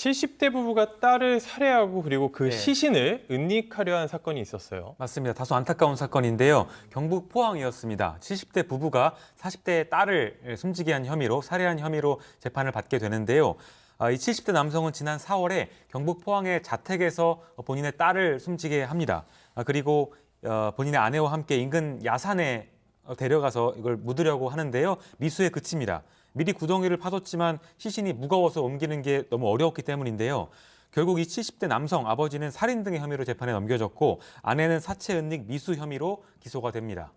70대 부부가 딸을 살해하고 그리고 그 네. 시신을 은닉하려 한 사건이 있었어요. 맞습니다. 다소 안타까운 사건인데요. 경북 포항이었습니다. 70대 부부가 40대의 딸을 숨지게 한 혐의로 살해한 혐의로 재판을 받게 되는데요. 이 70대 남성은 지난 4월에 경북 포항의 자택에서 본인의 딸을 숨지게 합니다. 그리고 본인의 아내와 함께 인근 야산에 데려가서 이걸 묻으려고 하는데요. 미수에 그칩니다. 미리 구덩이를 파뒀지만 시신이 무거워서 옮기는 게 너무 어려웠기 때문인데요. 결국 이 70대 남성 아버지는 살인 등의 혐의로 재판에 넘겨졌고 아내는 사체 은닉 미수 혐의로 기소가 됩니다.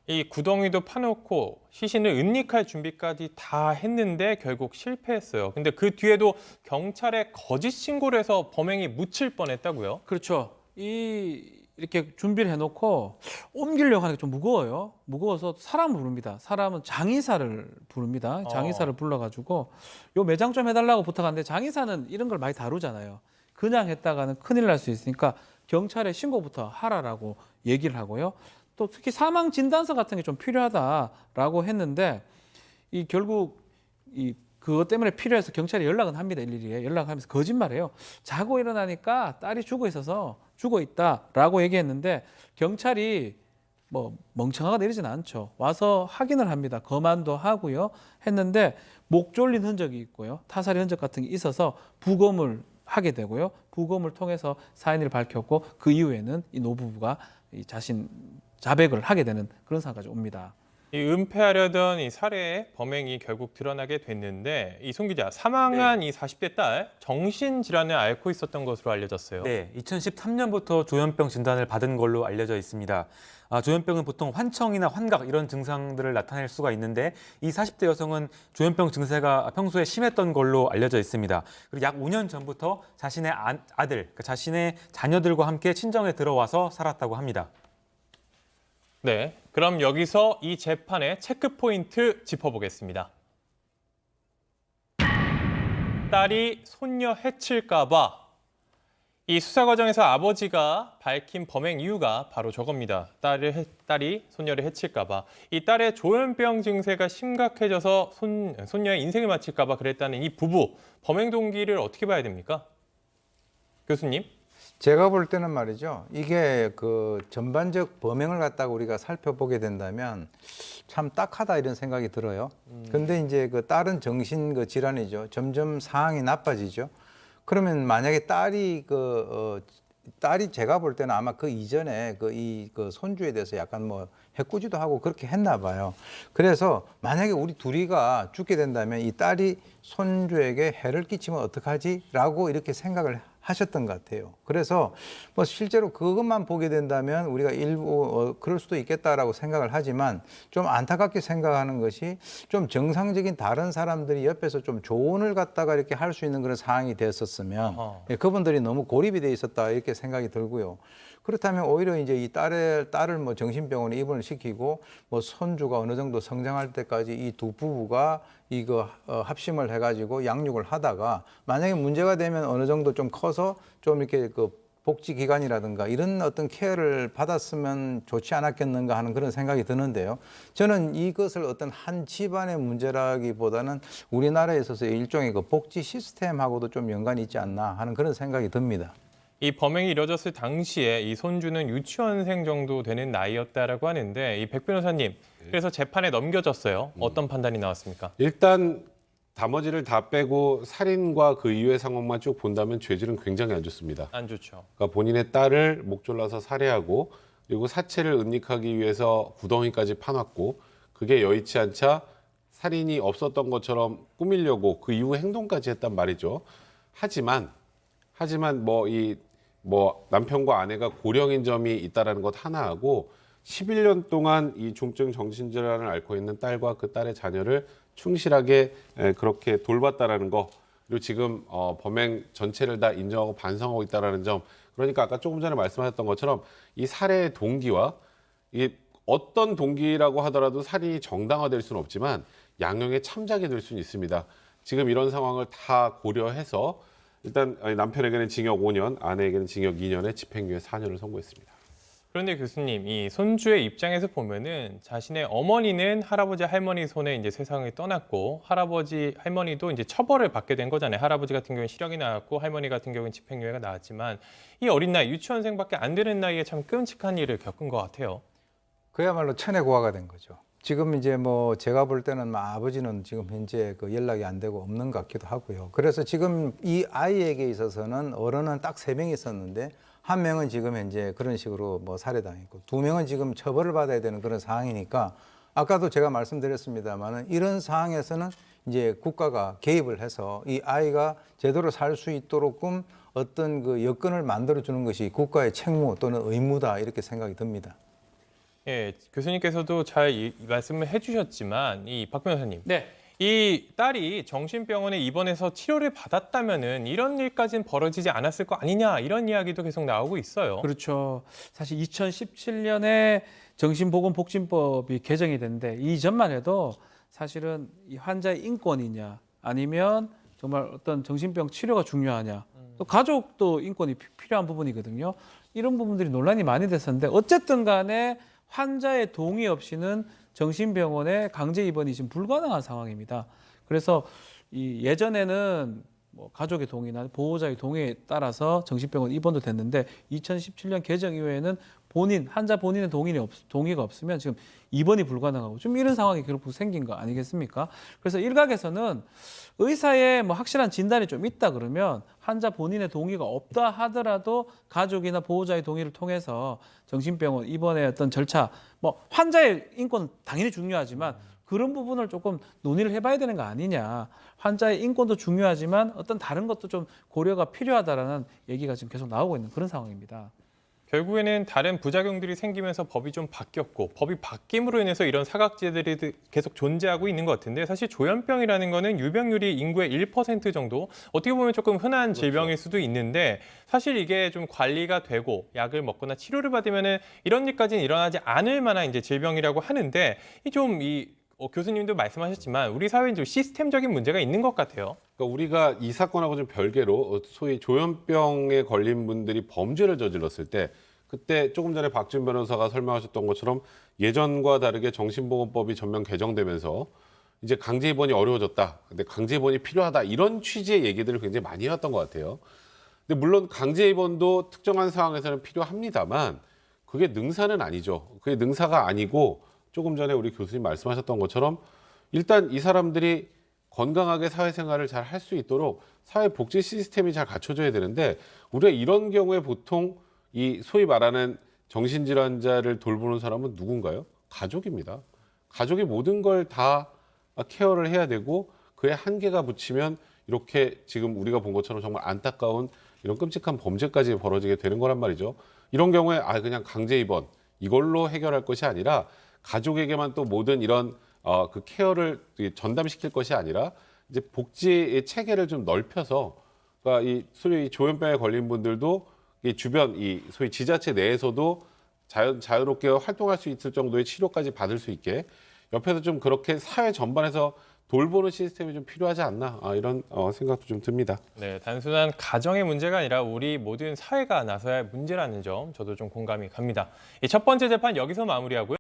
이 구덩이도 파놓고 시신을 은닉할 준비까지 다 했는데 결국 실패했어요. 근데 그 뒤에도 경찰에 거짓 신고를 해서 범행이 묻힐 뻔했다고요? 그렇죠. 이렇게 준비를 해놓고 옮기려고 하는 게 좀 무거워요. 무거워서 사람을 부릅니다. 사람은 장의사를 부릅니다. 장의사를 불러가지고 요 매장 좀 해달라고 부탁하는데 장의사는 이런 걸 많이 다루잖아요. 그냥 했다가는 큰일 날 수 있으니까 경찰에 신고부터 하라라고 얘기를 하고요. 또 특히 사망 진단서 같은 게 좀 필요하다라고 했는데 결국 그것 때문에 필요해서 경찰에 연락은 합니다. 일일이 연락하면서 거짓말해요. 자고 일어나니까 딸이 죽어 있다라고 얘기했는데 경찰이 뭐 멍청하거나 이러진 않죠. 와서 확인을 합니다. 검안도 하고요. 했는데 목 졸린 흔적이 있고요. 타살의 흔적 같은 게 있어서 부검을 하게 되고요. 부검을 통해서 사인을 밝혔고 그 이후에는 이 노부부가 자신 자백을 하게 되는 그런 상황까지 옵니다. 이 은폐하려던 이 살해의 범행이 결국 드러나게 됐는데 이 송 기자, 사망한 이 40대 딸 정신질환을 앓고 있었던 것으로 알려졌어요. 네, 2013년부터 조현병 진단을 받은 걸로 알려져 있습니다. 조현병은 보통 환청이나 환각 이런 증상들을 나타낼 수가 있는데 이 40대 여성은 조현병 증세가 평소에 심했던 걸로 알려져 있습니다. 그리고 약 5년 전부터 자신의 아들, 그러니까 자신의 자녀들과 함께 친정에 들어와서 살았다고 합니다. 네, 그럼 여기서 이 재판의 체크포인트 짚어보겠습니다. 딸이 손녀 해칠까 봐. 이 수사 과정에서 아버지가 밝힌 범행 이유가 바로 저겁니다. 딸이 손녀를 해칠까 봐. 이 딸의 조현병 증세가 심각해져서 손녀의 인생을 마칠까 봐 그랬다는 이 부부. 범행 동기를 어떻게 봐야 됩니까? 교수님? 제가 볼 때는 말이죠. 이게 그 전반적 범행을 갖다가 우리가 살펴보게 된다면 참 딱하다 이런 생각이 들어요. 근데 이제 그 딸은 정신 그 질환이죠. 점점 상황이 나빠지죠. 그러면 만약에 딸이 제가 볼 때는 아마 그 이전에 그 손주에 대해서 약간 뭐 해꾸지도 하고 그렇게 했나 봐요. 그래서 만약에 우리 둘이가 죽게 된다면 이 딸이 손주에게 해를 끼치면 어떡하지라고 이렇게 생각을 하셨던 것 같아요. 그래서 뭐 실제로 그것만 보게 된다면 우리가 일부 그럴 수도 있겠다라고 생각을 하지만 좀 안타깝게 생각하는 것이 좀 정상적인 다른 사람들이 옆에서 좀 조언을 갖다가 이렇게 할 수 있는 그런 상황이 됐었으면 그분들이 너무 고립이 돼 있었다 이렇게 생각이 들고요. 그렇다면 오히려 이제 이 딸을 뭐 정신병원에 입원을 시키고 뭐 손주가 어느 정도 성장할 때까지 이 두 부부가 합심을 해가지고 양육을 하다가 만약에 문제가 되면 어느 정도 좀 커서 좀 이렇게 그 복지기관이라든가 이런 어떤 케어를 받았으면 좋지 않았겠는가 하는 그런 생각이 드는데요. 저는 이것을 어떤 한 집안의 문제라기보다는 우리나라에 있어서 일종의 그 복지 시스템하고도 좀 연관이 있지 않나 하는 그런 생각이 듭니다. 이 범행이 이뤄졌을 당시에 이 손주는 유치원생 정도 되는 나이였다라고 하는데 이 백 변호사님, 그래서 재판에 넘겨졌어요. 어떤 판단이 나왔습니까? 일단 나머지를 다 빼고 살인과 그 이후의 상황만 쭉 본다면 죄질은 굉장히 안 좋습니다. 안 좋죠. 그러니까 본인의 딸을 목 졸라서 살해하고 그리고 사체를 은닉하기 위해서 구덩이까지 파놨고 그게 여의치 않자 살인이 없었던 것처럼 꾸미려고 그 이후 행동까지 했단 말이죠. 하지만 뭐 남편과 아내가 고령인 점이 있다라는 것 하나하고 11년 동안 이 중증 정신질환을 앓고 있는 딸과 그 딸의 자녀를 충실하게 그렇게 돌봤다라는 거, 그리고 지금 범행 전체를 다 인정하고 반성하고 있다라는 점. 그러니까 아까 조금 전에 말씀하셨던 것처럼 이 살해의 동기와 이게 어떤 동기라고 하더라도 살인이 정당화될 수는 없지만 양형의 참작이 될 수는 있습니다. 지금 이런 상황을 다 고려해서 일단 남편에게는 징역 5년, 아내에게는 징역 2년에 집행유예 4년을 선고했습니다. 그런데 교수님, 이 손주의 입장에서 보면은 자신의 어머니는 할아버지 할머니 손에 이제 세상을 떠났고 할아버지 할머니도 이제 처벌을 받게 된 거잖아요. 할아버지 같은 경우는 실형이 나왔고 할머니 같은 경우는 집행유예가 나왔지만 이 어린 나이 유치원생밖에 안 되는 나이에 참 끔찍한 일을 겪은 것 같아요. 그야말로 천혜고아가 된 거죠. 지금 이제 뭐 제가 볼 때는 뭐 아버지는 지금 현재 그 연락이 안 되고 없는 것 같기도 하고요. 그래서 지금 이 아이에게 있어서는 어른은 딱 3명이 있었는데 한 명은 지금 현재 그런 식으로 뭐 살해당했고 2명은 지금 처벌을 받아야 되는 그런 상황이니까 아까도 제가 말씀드렸습니다만은 이런 상황에서는 이제 국가가 개입을 해서 이 아이가 제대로 살 수 있도록끔 어떤 그 여건을 만들어 주는 것이 국가의 책무 또는 의무다 이렇게 생각이 듭니다. 예, 교수님께서도 잘 말씀을 해주셨지만 이 박 변호사님, 네. 이 딸이 정신병원에 입원해서 치료를 받았다면은 이런 일까지는 벌어지지 않았을 거 아니냐 이런 이야기도 계속 나오고 있어요. 그렇죠. 사실 2017년에 정신보건복지법이 개정이 됐는데 이전만 해도 사실은 이 환자의 인권이냐 아니면 정말 어떤 정신병 치료가 중요하냐 또 가족도 인권이 필요한 부분이거든요. 이런 부분들이 논란이 많이 됐었는데 어쨌든 간에 환자의 동의 없이는 정신병원에 강제 입원이 지금 불가능한 상황입니다. 그래서 이 예전에는 뭐 가족의 동의나 보호자의 동의에 따라서 정신병원 입원도 됐는데 2017년 개정 이후에는 환자 본인의 동의가 없으면 지금 입원이 불가능하고 좀 이런 상황이 결국 생긴 거 아니겠습니까? 그래서 일각에서는 의사의 뭐 확실한 진단이 좀 있다 그러면 환자 본인의 동의가 없다 하더라도 가족이나 보호자의 동의를 통해서 정신병원 입원의 어떤 절차, 뭐 환자의 인권은 당연히 중요하지만 그런 부분을 조금 논의를 해봐야 되는 거 아니냐. 환자의 인권도 중요하지만 어떤 다른 것도 좀 고려가 필요하다라는 얘기가 지금 계속 나오고 있는 그런 상황입니다. 결국에는 다른 부작용들이 생기면서 법이 좀 바뀌었고 법이 바뀜으로 인해서 이런 사각지대들이 계속 존재하고 있는 것 같은데 사실 조현병이라는 거는 유병률이 인구의 1% 정도 어떻게 보면 조금 흔한 질병일 수도 있는데 사실 이게 좀 관리가 되고 약을 먹거나 치료를 받으면은 이런 일까지는 일어나지 않을 만한 이제 질병이라고 하는데 교수님도 말씀하셨지만 우리 사회는 좀 시스템적인 문제가 있는 것 같아요. 그러니까 우리가 이 사건하고 좀 별개로 소위 조현병에 걸린 분들이 범죄를 저질렀을 때 그때 조금 전에 박준 변호사가 설명하셨던 것처럼 예전과 다르게 정신보건법이 전면 개정되면서 이제 강제 입원이 어려워졌다. 근데 강제 입원이 필요하다. 이런 취지의 얘기들을 굉장히 많이 해왔던 것 같아요. 근데 물론 강제 입원도 특정한 상황에서는 필요합니다만 그게 능사는 아니죠. 그게 능사가 아니고 조금 전에 우리 교수님 말씀하셨던 것처럼 일단 이 사람들이 건강하게 사회생활을 잘 할 수 있도록 사회복지 시스템이 잘 갖춰져야 되는데 우리가 이런 경우에 보통 이 소위 말하는 정신질환자를 돌보는 사람은 누군가요? 가족입니다. 가족이 모든 걸 다 케어를 해야 되고 그에 한계가 붙이면 이렇게 지금 우리가 본 것처럼 정말 안타까운 이런 끔찍한 범죄까지 벌어지게 되는 거란 말이죠. 이런 경우에 그냥 강제 입원 이걸로 해결할 것이 아니라 가족에게만 또 모든 이런 그 케어를 전담시킬 것이 아니라 이제 복지의 체계를 좀 넓혀서 그러니까 이 소위 조현병에 걸린 분들도 이 주변 이 소위 지자체 내에서도 자유롭게 활동할 수 있을 정도의 치료까지 받을 수 있게 옆에서 좀 그렇게 사회 전반에서 돌보는 시스템이 좀 필요하지 않나 이런 생각도 좀 듭니다. 네, 단순한 가정의 문제가 아니라 우리 모든 사회가 나서야 할 문제라는 점 저도 좀 공감이 갑니다. 이 첫 번째 재판 여기서 마무리하고요.